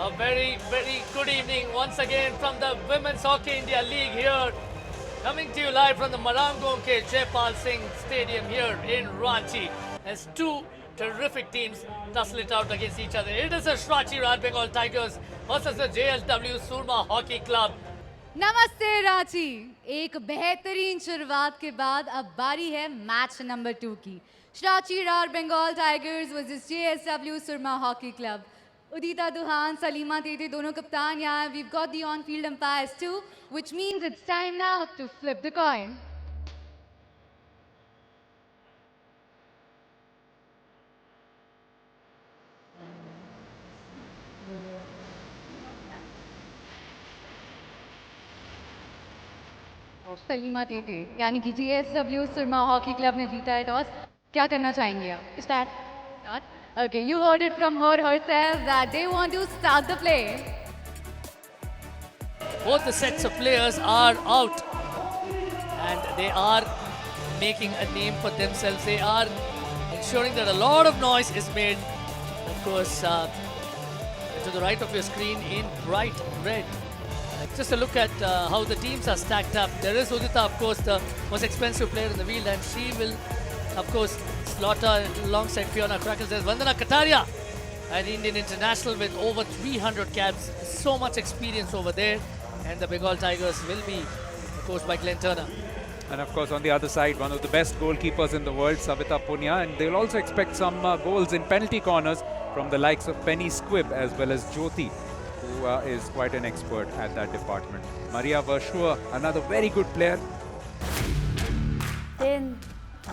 A very, very good evening once again from the Women's Hockey India League here. Coming to you live from the Marangon Ke Jaipal Singh Stadium here in Ranchi. As two terrific teams tussle it out against each other. It is the Shrachi Raj Bengal Tigers versus the JSW Surma Hockey Club. नमस्ते रांची। एक बेहतरीन शुरुआत के बाद अब बारी है match number 2 की। श्राची रार बंगाल टाइगर्स वर्सेस JSW सुरमा हॉकी क्लब। उदिता दुहान, सलीमा तेते दोनों कप्तान यहाँ। We've got the on-field umpires too, which means it's time now to flip the coin. Salima तेते यानी कि JSW सुरमा हॉकी क्लब ने जीता है टॉस। क्या करना चाहेंगे आप? Start. Okay, you heard it from her herself that they want to start the play. Both the sets of players are out and they are making a name for themselves. They are ensuring that a lot of noise is made. Of course, to the right of your screen in bright red. Just a look at how the teams are stacked up. There is Udita, of course, the most expensive player in the field, and she will, of course, slaughter alongside Fiona Crackles. There's Vandana Kataria, an Indian international with over 300 caps. So much experience over there. And the Bengal Tigers will be coached by Glenn Turner. And of course, on the other side, one of the best goalkeepers in the world, Savita Punya. And they'll also expect some goals in penalty corners from the likes of Penny Squibb as well as Jyoti, who is quite an expert at that department. Maria Verschuer, another very good player. 10,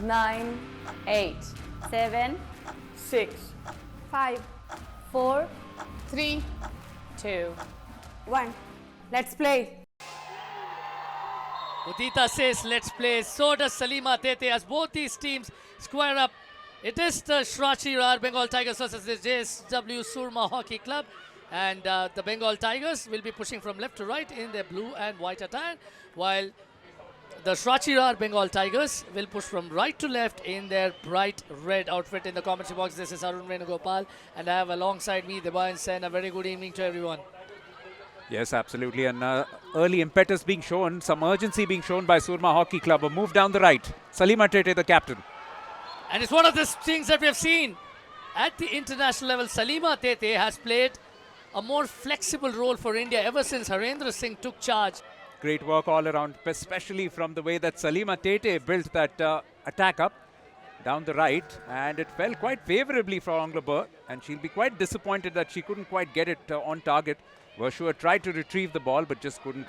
9, 8, 7, 6, 5, 4, 3, 2, 1. Let's play. Udita says, let's play. So does Salima Tete. As both these teams square up, it is the Shrachi Rar Bengal Tigers versus the JSW Surma Hockey Club. And the Bengal Tigers will be pushing from left to right in their blue and white attire, while the Shrachi Rar Bengal Tigers will push from right to left in their bright red outfit. In the commentary box, this is Arun Venugopal, and I have alongside me Debayan Sen. A very good evening to everyone. Yes, absolutely. And early impetus being shown, some urgency being shown by Surma Hockey Club. A move down the right. Salima Tete, the captain. And it's one of the things that we have seen at the international level. Salima Tete has played a more flexible role for India ever since Harendra Singh took charge. Great work all around, especially from the way that Salima Tete built that attack up down the right. And it fell quite favorably for Anglebur. And she'll be quite disappointed that she couldn't quite get it on target. Verschuer tried to retrieve the ball, but just couldn't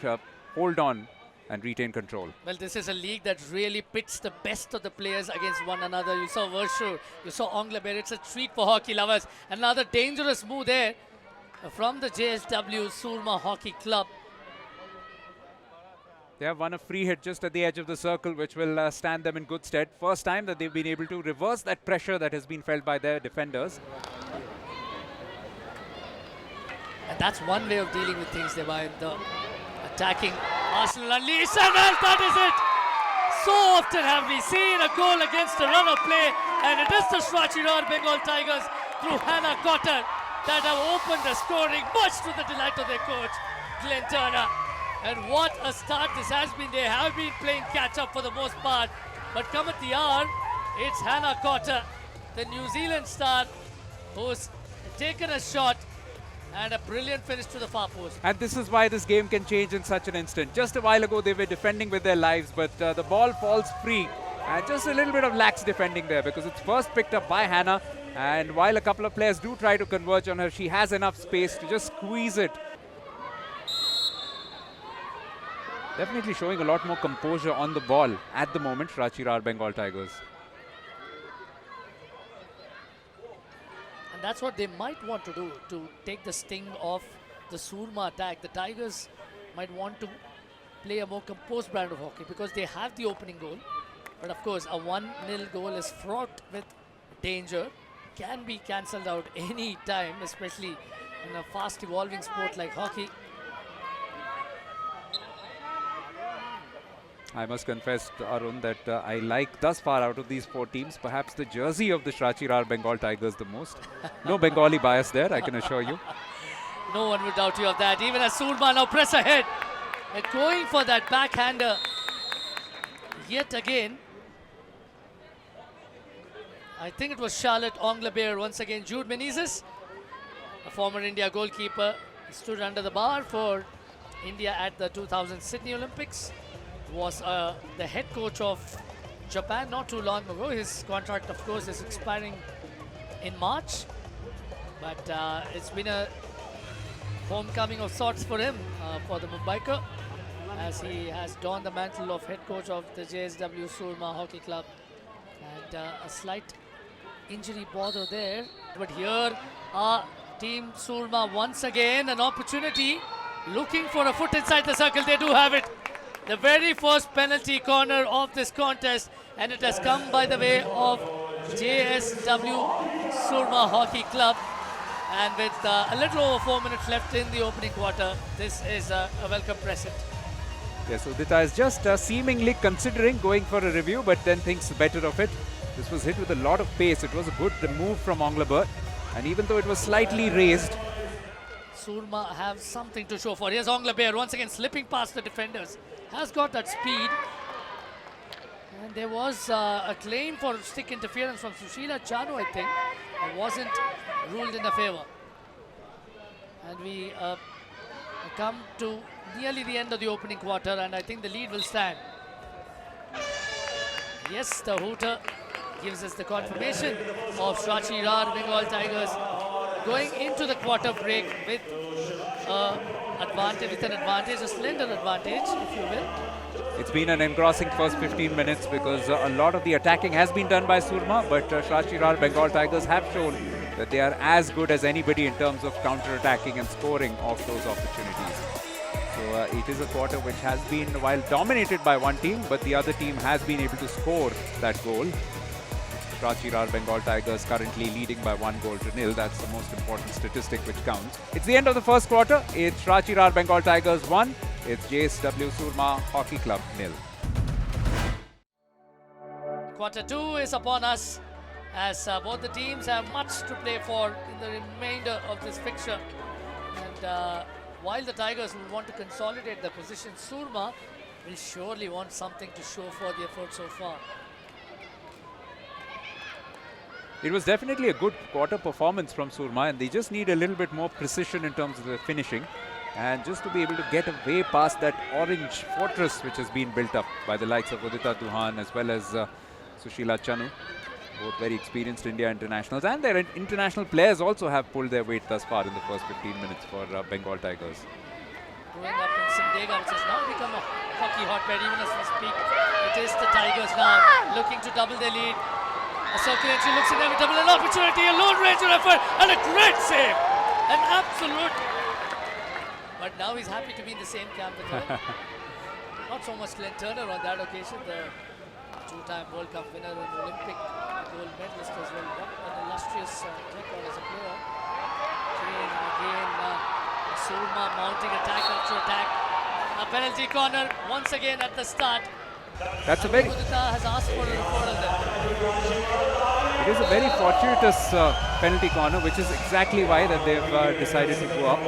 hold on and retain control. Well, this is a league that really pits the best of the players against one another. You saw Verschuer, you saw Anglebur. It's a treat for hockey lovers. Another dangerous move there from the JSW Surma Hockey Club. They have won a free hit just at the edge of the circle, which will stand them in good stead. First time that they've been able to reverse that pressure that has been felt by their defenders. And that's one way of dealing with things there by the attacking Arsenal Unleashed. And well, that is it. So often have we seen a goal against a run of play, and it is the Shrachi Rar Bengal Tigers through Hannah Cotter that have opened the scoring, much to the delight of their coach, Glenn Turner. And what a start this has been. They have been playing catch-up for the most part. But come at the hour, it's Hannah Cotter, the New Zealand star, who's taken a shot and a brilliant finish to the far post. And this is why this game can change in such an instant. Just a while ago, they were defending with their lives, but the ball falls free. And just a little bit of lax defending there because it's first picked up by Hannah. And while a couple of players do try to converge on her, she has enough space to just squeeze it. Definitely showing a lot more composure on the ball at the moment, Shrachi Rar Bengal Tigers. And that's what they might want to do, to take the sting off the Surma attack. The Tigers might want to play a more composed brand of hockey because they have the opening goal. But of course, a 1-0 goal is fraught with danger, can be cancelled out any time, especially in a fast evolving sport like hockey. I must confess, Arun, that I like thus far out of these four teams, perhaps the jersey of the Shrachi Rar Bengal Tigers the most. No Bengali bias there, I can assure you. No one would doubt you of that. Even as Surma now press ahead. They're going for that backhander yet again. I think it was Charlotte Onglaber once again. Jude Menezes, a former India goalkeeper, stood under the bar for India at the 2000 Sydney Olympics. Was the head coach of Japan not too long ago. His contract, of course, is expiring in March. But it's been a homecoming of sorts for him, for the Mumbaiker, as he has donned the mantle of head coach of the JSW Surma Hockey Club. And a slight injury bother there. But here, Team Surma once again an opportunity, looking for a foot inside the circle. They do have it. The very first penalty corner of this contest, and it has come by the way of JSW Surma Hockey Club. And with a little over 4 minutes left in the opening quarter, this is a welcome present. Yes, Udita is just seemingly considering going for a review, but then thinks better of it. This was hit with a lot of pace. It was a good move from Onglaber, and even though it was slightly raised, Surma have something to show for. Here's Onglaber once again slipping past the defenders. Has got that speed. And there was a claim for stick interference from Sushila Chanu, I think. It wasn't ruled in the favor. And we come to nearly the end of the opening quarter, and I think the lead will stand. Yes, the hooter gives us the confirmation of Shrachi Rar Bengal Tigers going into the quarter break with an advantage, a slender advantage, if you will. it's been an engrossing first 15 minutes because a lot of the attacking has been done by Surma, but Shrachi Rar Bengal Tigers have shown that they are as good as anybody in terms of counter-attacking and scoring off those opportunities. So it is a quarter which has been, while dominated by one team, but the other team has been able to score that goal. Shrachi Rar Bengal Tigers currently leading by 1-0. That's the most important statistic which counts. It's the end of the first quarter. It's Shrachi Rar Bengal Tigers 1. It's JSW Surma Hockey Club 0. Quarter 2 is upon us, as both the teams have much to play for in the remainder of this fixture. And while the Tigers will want to consolidate their position, Surma will surely want something to show for the effort so far. It was definitely a good quarter performance from Surma, and they just need a little bit more precision in terms of the finishing, and just to be able to get way past that orange fortress which has been built up by the likes of Udita Duhan as well as Sushila Chanu, both very experienced India internationals, and their international players also have pulled their weight thus far in the first 15 minutes for Bengal Tigers. Growing up in Simdega, which has now become a hockey hotbed even as we speak. It is the Tigers now looking to double their lead. A circle entry looks inevitable, an opportunity, a lone ranger effort, and a great save! An absolute... But now he's happy to be in the same camp with her. Not so much Glenn Turner on that occasion, the two-time World Cup winner and Olympic gold medalist as well. What an illustrious record as a player. Again and again, Surma mounting attack after attack. A penalty corner once again at the start. That's a very... Udita has asked for a referral there. It is a very fortuitous penalty corner, which is exactly why that they've decided to go up.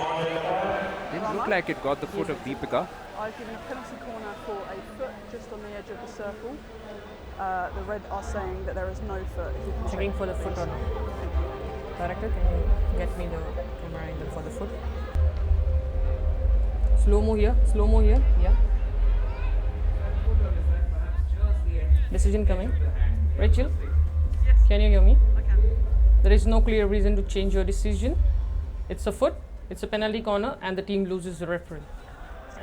Didn't look like it got the foot of Deepika. I've given a penalty corner for a foot just on the edge of the circle. The red are saying that there is no foot. If you can Checking check, for the foot please. or not. Director, can you get me the camera angle for the foot? Slow-mo here, yeah. Decision coming. Rachel, can you hear me? I can. There is no clear reason to change your decision. It's a foot, it's a penalty corner, and the team loses the referee.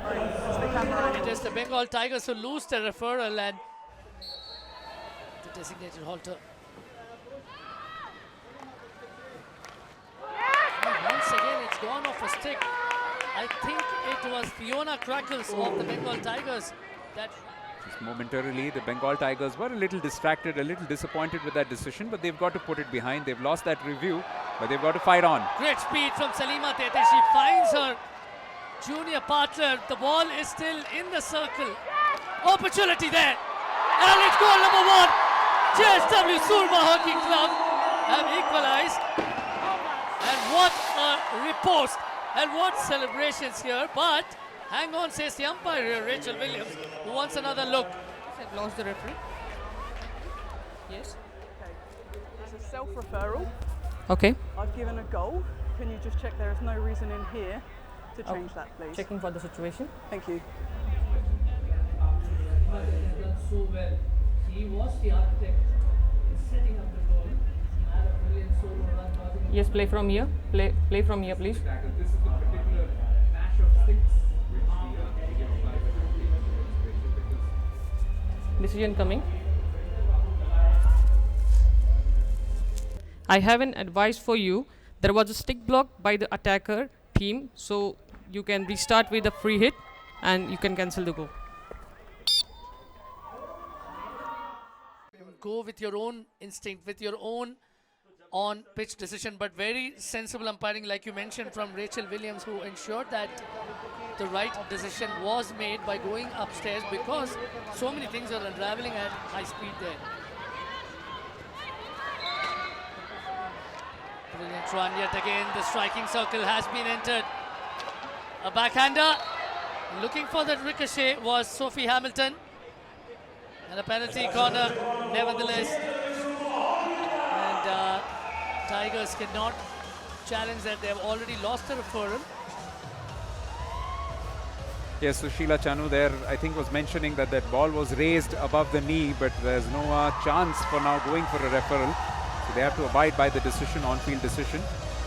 It is the Bengal Tigers who lose the referral and the designated halter. And once again, it's gone off a stick. I think it was Fiona Crackles of the Bengal Tigers that... Just momentarily, the Bengal Tigers were a little distracted, a little disappointed with that decision, but they've got to put it behind. They've lost that review, but they've got to fight on. Great speed from Salima Tete. She finds her junior partner. The ball is still in the circle. Opportunity there. And it's goal number 1. JSW Surma Hockey Club have equalized. And what a riposte And what celebrations here, but hang on, says the umpire here, Rachel Williams, who wants another look. I've lost the referee. Yes. Okay. It's a self-referral. Okay. I've given a goal. Can you just check there is no reason in here to Oh, change that, please? Checking for the situation. Thank you. So well. He was the architect in setting up the goal. Had a brilliant solo run causing Yes, play from here. Play from here, please. This is the particular mash of sticks which the Decision coming. I have an advice for you. There was a stick block by the attacker team, so you can restart with a free hit and you can cancel the goal. go with your own instinct, with your own on-pitch decision, but very sensible umpiring, like you mentioned, from Rachel Williams, who ensured that the right decision was made by going upstairs, because so many things are unraveling at high speed there. Brilliant run yet again. The striking circle has been entered. A backhander. Looking for that ricochet was Sophie Hamilton. And a penalty corner, nevertheless. And Tigers cannot challenge that. They have already lost the referral. Yes, Sushila Chanu there, I think, was mentioning that that ball was raised above the knee, but there's no chance for now going for a referral. So they have to abide by the decision, on-field decision.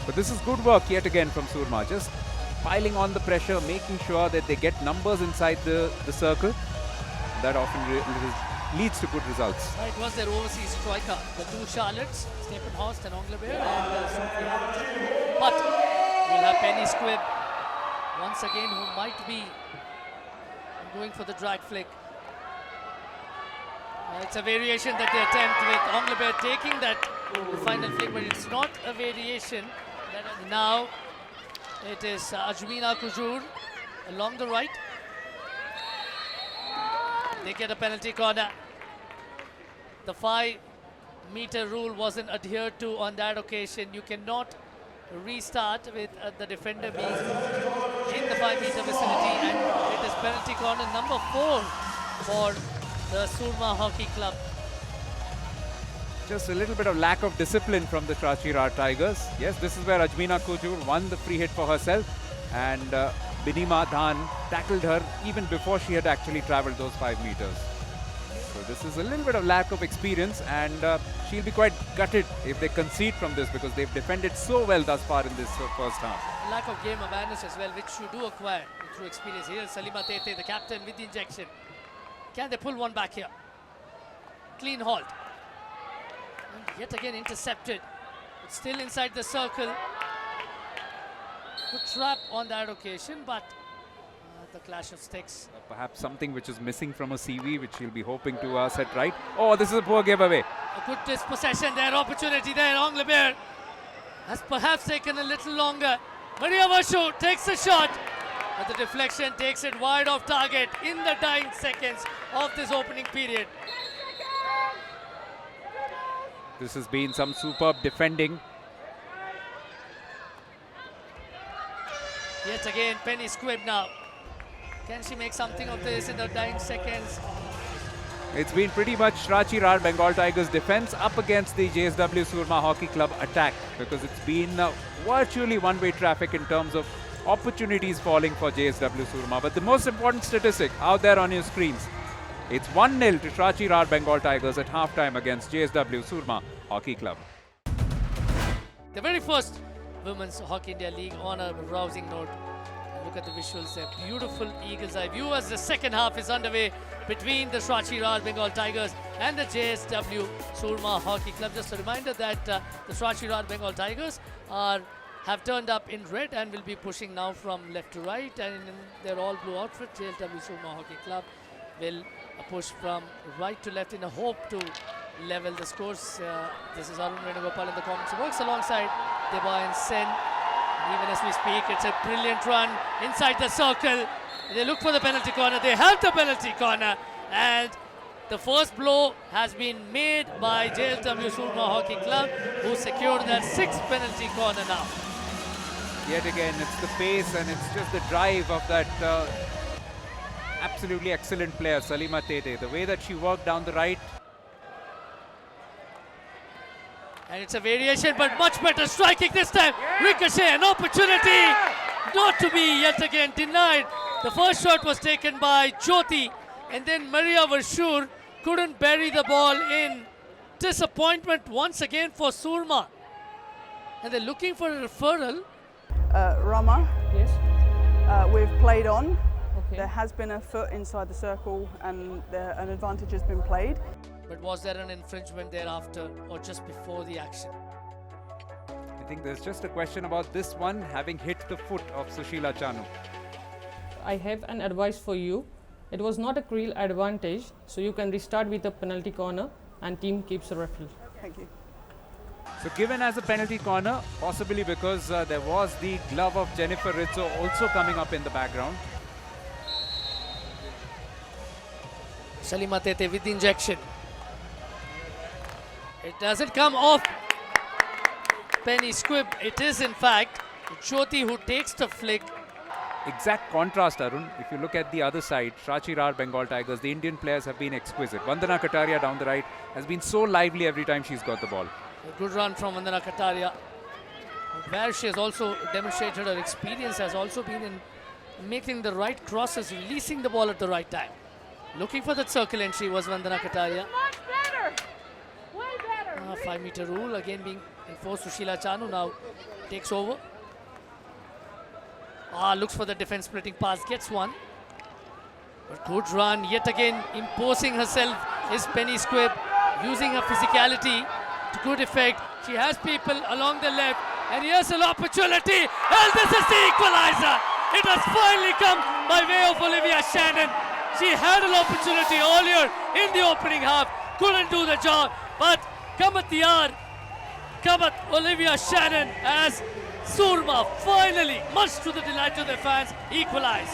But this is good work yet again from Surma, just piling on the pressure, making sure that they get numbers inside the circle. That often leads to good results. It was their overseas striker, the two Charlottes, Stephenhorst and Anglebert, and Sophie Hamilton. But we'll have Penny Squibb once again, who might be going for the drag flick. It's a variation that they attempt, with Anglebert taking that final flick, but it's not a variation. Now it is Ajmina Kujur along the right. They get a penalty corner. The 5-meter rule wasn't adhered to on that occasion. You cannot restart with the defender being in the 5-meter vicinity, and it is penalty corner number 4 for the Surma Hockey Club. Just a little bit of lack of discipline from the Trachira Tigers. Yes, this is where Ajmina Kujur won the free hit for herself, and Binima Dhan tackled her even before she had actually travelled those 5 meters. So this is a little bit of lack of experience, and she'll be quite gutted if they concede from this, because they've defended so well thus far in this first half. Lack of game awareness as well, which you do acquire through experience. Here Salima Tete, the captain, with the injection. Can they pull one back here? Clean halt. And yet again intercepted. It's still inside the circle. Good trap on that occasion, but the clash of sticks. Perhaps something which is missing from a CV, which he'll be hoping to set right. Oh, this is a poor giveaway. A good dispossession there, opportunity there. Anglebert has perhaps taken a little longer. Maria Vashu takes a shot, but the deflection takes it wide off target in the dying seconds of this opening period. This has been some superb defending. Yet again, Penny Squibb now. Can she make something of this in the dying seconds? It's been pretty much Trachira Bengal Tigers defense up against the JSW Surma Hockey Club attack, because it's been virtually one-way traffic in terms of opportunities falling for JSW Surma. But the most important statistic out there on your screens, it's 1-0 to Trachira Bengal Tigers at halftime against JSW Surma Hockey Club. The very first Women's Hockey India League on a rousing note. Look at the visuals there. Beautiful eagle's eye view as the second half is underway between the Trachira Bengal Tigers and the JSW Surma Hockey Club. Just a reminder that the Trachira Bengal Tigers have turned up in red and will be pushing now from left to right, and in their all blue outfit, JSW Surma Hockey Club will push from right to left in a hope to level the scores. This is Arun Venugopal in the comments, who works alongside Deba and Sen. Even as we speak, it's a brilliant run inside the circle. They look for the penalty corner. They have the penalty corner. And the first blow has been made by JSW Surma Hockey Club, who secured their 6th penalty corner now. Yet again, it's the pace and it's just the drive of that absolutely excellent player, Salima Tete. The way that she worked down the right. And it's a variation, but much better striking this time. Ricochet, an opportunity not to be yet again denied. The first shot was taken by Jyoti, and then Maria Vershoor couldn't bury the ball in. Disappointment once again for Surma. And they're looking for a referral. Rama, Yes. we've played on. Okay. There has been a foot inside the circle and an advantage has been played. But was there an infringement thereafter or just before the action? I think there's just a question about this one having hit the foot of Sushila Chanu. I have an advice for you. It was not a real advantage, so you can restart with a penalty corner and team keeps a referee. Thank you. So given as a penalty corner, possibly because there was the glove of Jennifer Rizzo also coming up in the background. Salima Tete with the injection. It doesn't come off Penny Squibb. It is in fact Jyoti who takes the flick. Exact contrast, Arun. If you look at the other side, Shrachi Rar Bengal Tigers, the Indian players have been exquisite. Vandana Kataria down the right has been so lively every time she's got the ball. A good run from Vandana Kataria, where she has also demonstrated her experience, has also been in making the right crosses, releasing the ball at the right time. Looking for that circle entry was Vandana Kataria. 5-meter rule again being enforced. Sushila Chanu now takes over. Looks for the defense splitting pass, gets one. But good run, yet again imposing herself is Penny Squibb, using her physicality to good effect. She has people along the left, and here's an opportunity, and this is the equalizer. It has finally come by way of Olivia Shannon. She had an opportunity earlier in the opening half, couldn't do the job, but Kamat Yar, Kamat Olivia Shannon as Surma finally, much to the delight of their fans, equalize.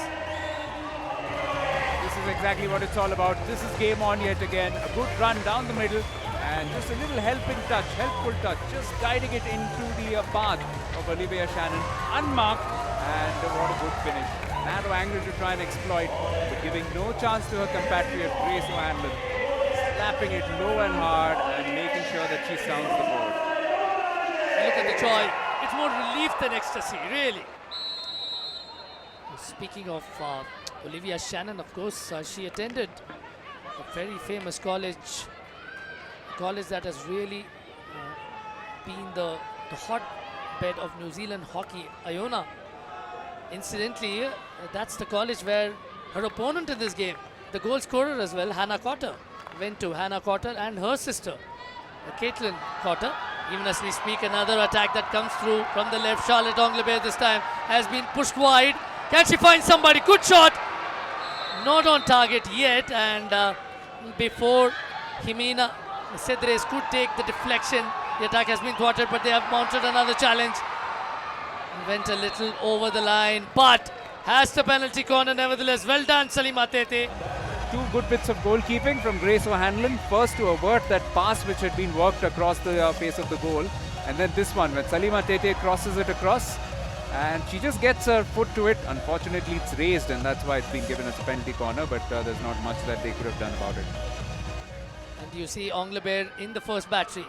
This is exactly what it's all about. This is game on yet again. A good run down the middle and just a little helpful touch, just guiding it into the path of Olivia Shannon, unmarked, and what a good finish. Narrow angle to try and exploit, but giving no chance to her compatriot Grace O'Hanlon, slapping it low and hard and making sure that she sounds the board. Look at the joy. It's more relief than ecstasy, really. Speaking of Olivia Shannon, of course, she attended a very famous college that has really been the hotbed of New Zealand hockey, Iona. Incidentally, that's the college where her opponent in this game, the goal scorer as well, Hannah Cotter, went to. Hannah Cotter and her sister, Caitlin Cotter. Even as we speak, another attack that comes through from the left. Charlotte Anglebert this time has been pushed wide. Can she find somebody? Good shot. Not on target yet, and before Jimena Cedres could take the deflection, the attack has been thwarted, but they have mounted another challenge. Went a little over the line, but has the penalty corner nevertheless. Well done, Salima Tete. Two good bits of goalkeeping from Grace O'Hanlon. First to avert that pass which had been worked across the face of the goal. And then this one when Salima Tete crosses it across and she just gets her foot to it. Unfortunately it's raised and that's why it's been given as a penalty corner, but there's not much that they could have done about it. And you see Anglebert in the first battery.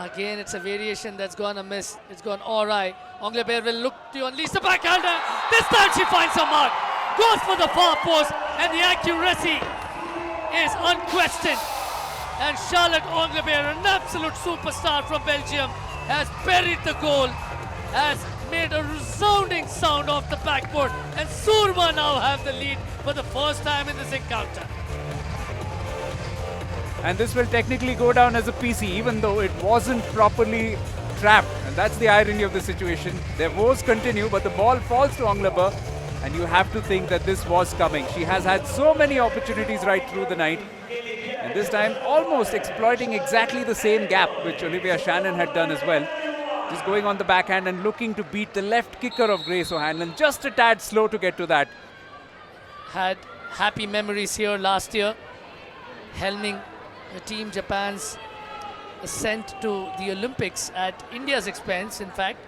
Again, it's a variation that's gone amiss. It's gone awry. Anglebert will look to unleash the backhander. This time she finds a mark. Goes for the far post, and the accuracy is unquestioned. And Charlotte Anglebert, an absolute superstar from Belgium, has buried the goal, has made a resounding sound off the backboard, and Surma now have the lead for the first time in this encounter. And this will technically go down as a PC, even though it wasn't properly trapped. And that's the irony of the situation. Their woes continue, but the ball falls to Anglebert. And you have to think that this was coming. She has had so many opportunities right through the night. And this time, almost exploiting exactly the same gap which Olivia Shannon had done as well. Just going on the backhand and looking to beat the left kicker of Grace O'Hanlon. Just a tad slow to get to that. Had happy memories here last year, helming the Team Japan's sent to the Olympics at India's expense, in fact.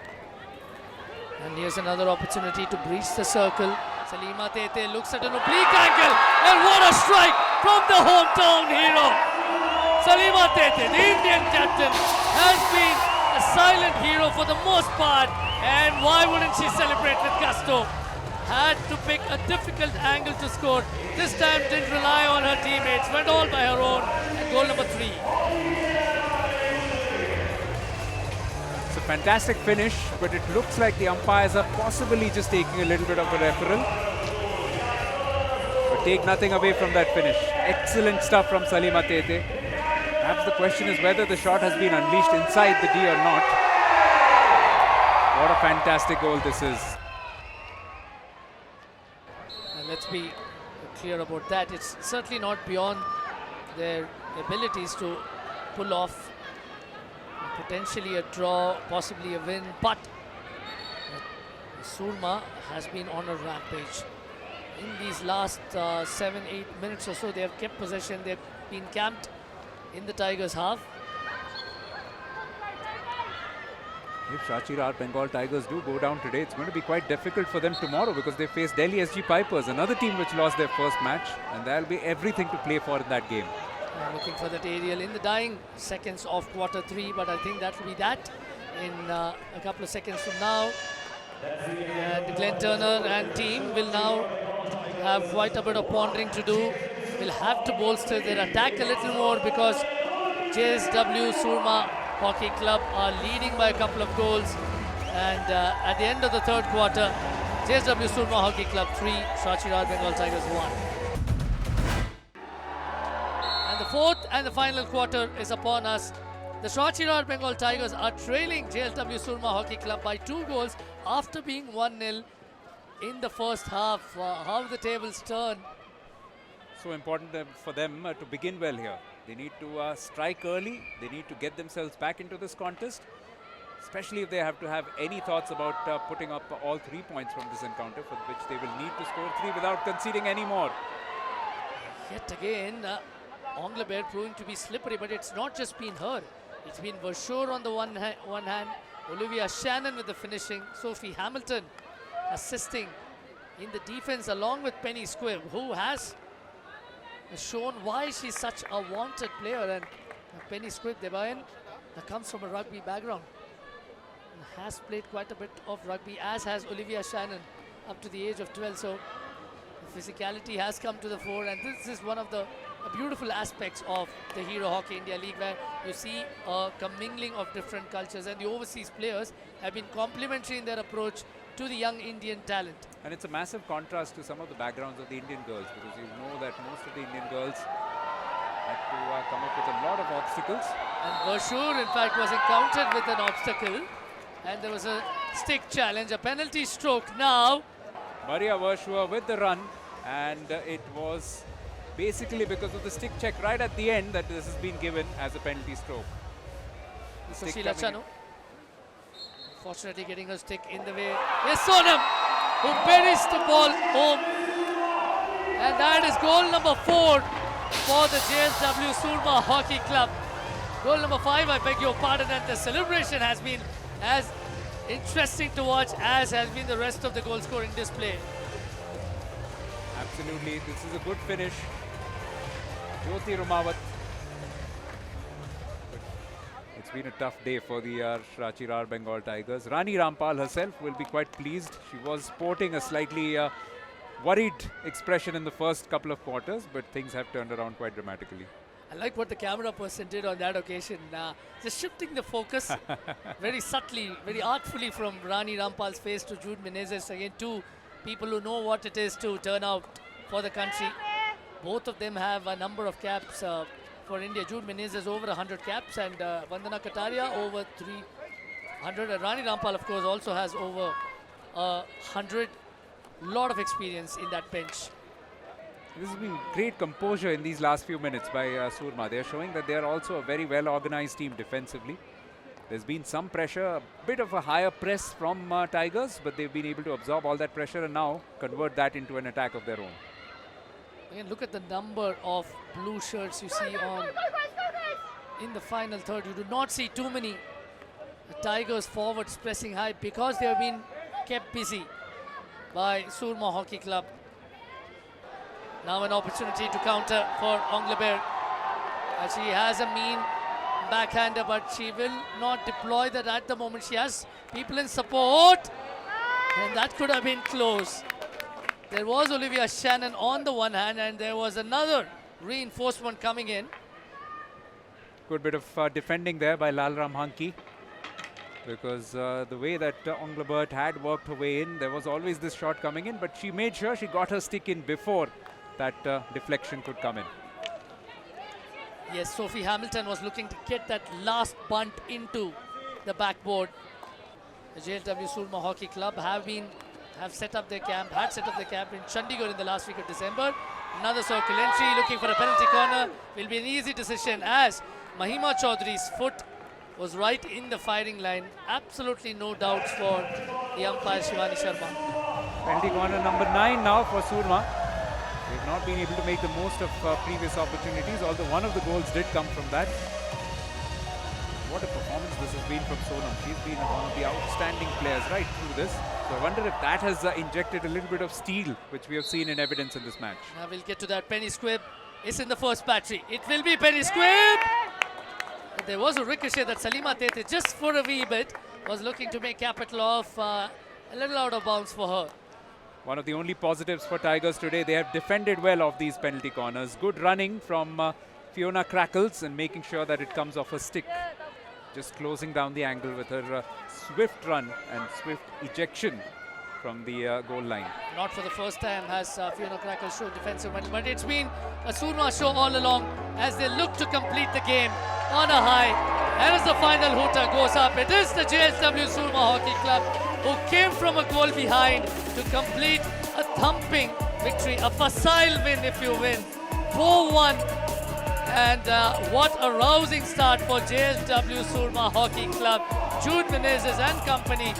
And here's another opportunity to breach the circle. Salima Tete looks at an oblique angle, and what a strike from the hometown hero. Salima Tete, the Indian captain, has been a silent hero for the most part, and why wouldn't she celebrate with gusto? Had to pick a difficult angle to score. This time didn't rely on her teammates, went all by her own, and goal number 3. It's a fantastic finish, but it looks like the umpires are possibly just taking a little bit of a referral. But take nothing away from that finish. Excellent stuff from Salima Tete. Perhaps the question is whether the shot has been unleashed inside the D or not. What a fantastic goal this is. And let's be clear about that. It's certainly not beyond their abilities to pull off potentially a draw, possibly a win, but Surma has been on a rampage. In these last 7-8 minutes or so, they have kept possession. They've been camped in the Tigers' half. If Shachirhar Bengal Tigers do go down today, it's going to be quite difficult for them tomorrow because they face Delhi SG Pipers, another team which lost their first match, and there'll be everything to play for in that game. Looking for that aerial in the dying seconds of quarter 3, but I think that will be that in a couple of seconds from now. And Glenn Turner and team will now have quite a bit of pondering to do. Will have to bolster their attack a little more because JSW Surma Hockey Club are leading by a couple of goals. And at the end of the third quarter, JSW Surma Hockey Club 3, Shachirhar Bengal Tigers 1. And the fourth and the final quarter is upon us. The Shachirhar Bengal Tigers are trailing JSW Surma Hockey Club by 2 goals after being 1-0 in the first half. How the tables turn. So important for them to begin well here. They need to strike early. They need to get themselves back into this contest, especially if they have to have any thoughts about putting up all 3 points from this encounter, for which they will need to score 3 without conceding any more. Yet again, Anglebert proving to be slippery, but it's not just been her. It's been Vershoor on the one hand, Olivia Shannon with the finishing, Sophie Hamilton assisting in the defense along with Penny Squibb, who has shown why she's such a wanted player. And Penny Squibb, Debayan, comes from a rugby background and has played quite a bit of rugby, as has Olivia Shannon up to the age of 12. So the physicality has come to the fore, and this is one of the beautiful aspects of the Hero Hockey India League, where you see a commingling of different cultures, and the overseas players have been complementary in their approach to the young Indian talent. And it's a massive contrast to some of the backgrounds of the Indian girls, because you know that most of the Indian girls had to come up with a lot of obstacles. And Vershoor, in fact, was encountered with an obstacle, and there was a stick challenge, a penalty stroke now. Maria Vershoor with the run, and it was basically because of the stick check right at the end that this has been given as a penalty stroke. Sushila Chanu, fortunately getting her stick in the way. Yes, Sonam, who buries the ball home. And that is goal number 4 for the JSW Surma Hockey Club. Goal number 5, I beg your pardon, and the celebration has been as interesting to watch as has been the rest of the goal scoring display. Absolutely, this is a good finish. Jyoti Rumawat. It's been a tough day for the Shachirhar Bengal Tigers. Rani Rampal herself will be quite pleased. She was sporting a slightly worried expression in the first couple of quarters, but things have turned around quite dramatically. I like what the camera person did on that occasion. Just shifting the focus very subtly, very artfully from Rani Rampal's face to Jude Menezes. Again, 2 people who know what it is to turn out for the country. Both of them have a number of caps for India. Jude Menezes over 100 caps, and Vandana Kataria over 300. And Rani Rampal, of course, also has over 100. Lot of experience in that bench. This has been great composure in these last few minutes by Surma. They're showing that they're also a very well organized team defensively. There's been some pressure, a bit of a higher press from Tigers, but they've been able to absorb all that pressure and now convert that into an attack of their own. Again, look at the number of blue shirts you see on in the final third. You do not see too many Tigers forwards pressing high because they have been kept busy by Surma Hockey Club. Now an opportunity to counter for Anglebert. She has a mean backhander, but she will not deploy that at the moment. She has people in support, and that could have been close. There was Olivia Shannon on the one hand, and there was another reinforcement coming in. Good bit of defending there by Lalram Hanki, because the way that Anglebert had worked her way in, there was always this shot coming in, but she made sure she got her stick in before that deflection could come in. Yes, Sophie Hamilton was looking to get that last bunt into the backboard. The JSW Surma Hockey Club had set up their camp in Chandigarh in the last week of December. Another circle entry, looking for a penalty corner. Will be an easy decision as Mahima Chaudhary's foot was right in the firing line. Absolutely no doubts for the umpire Shivani Sharma. Penalty corner number 9 now for Surma. They've not been able to make the most of previous opportunities, although one of the goals did come from that. What a performance this has been from Sonam. She's been one of the outstanding players right through this. So I wonder if that has injected a little bit of steel, which we have seen in evidence in this match. Now we'll get to that. Penny Squibb is in the first battery. It will be Penny Squibb! But there was a ricochet that Salima Tete, just for a wee bit, was looking to make capital of. A little out of bounds for her. One of the only positives for Tigers today, they have defended well off these penalty corners. Good running from Fiona Crackles and making sure that it comes off her stick. Just closing down the angle with her swift run and swift ejection from the goal line. Not for the first time has Fiona Crackles shown defensive mettle, but it's been a Surma show all along as they look to complete the game on a high. And as the final hooter goes up, it is the JSW Surma Hockey Club who came from a goal behind to complete a thumping victory, a facile win if you win, 4-1. And what a rousing start for JSW Surma Hockey Club. Jude Menezes and company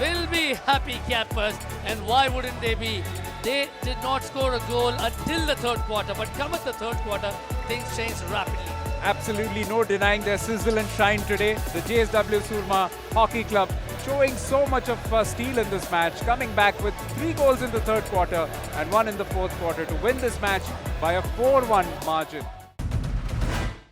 will be happy campers, and why wouldn't they be? They did not score a goal until the third quarter, but come at the third quarter, things changed rapidly. Absolutely no denying their sizzle and shine today. The JSW Surma Hockey Club showing so much of steel in this match, coming back with 3 goals in the third quarter and 1 in the fourth quarter to win this match by a 4-1 margin.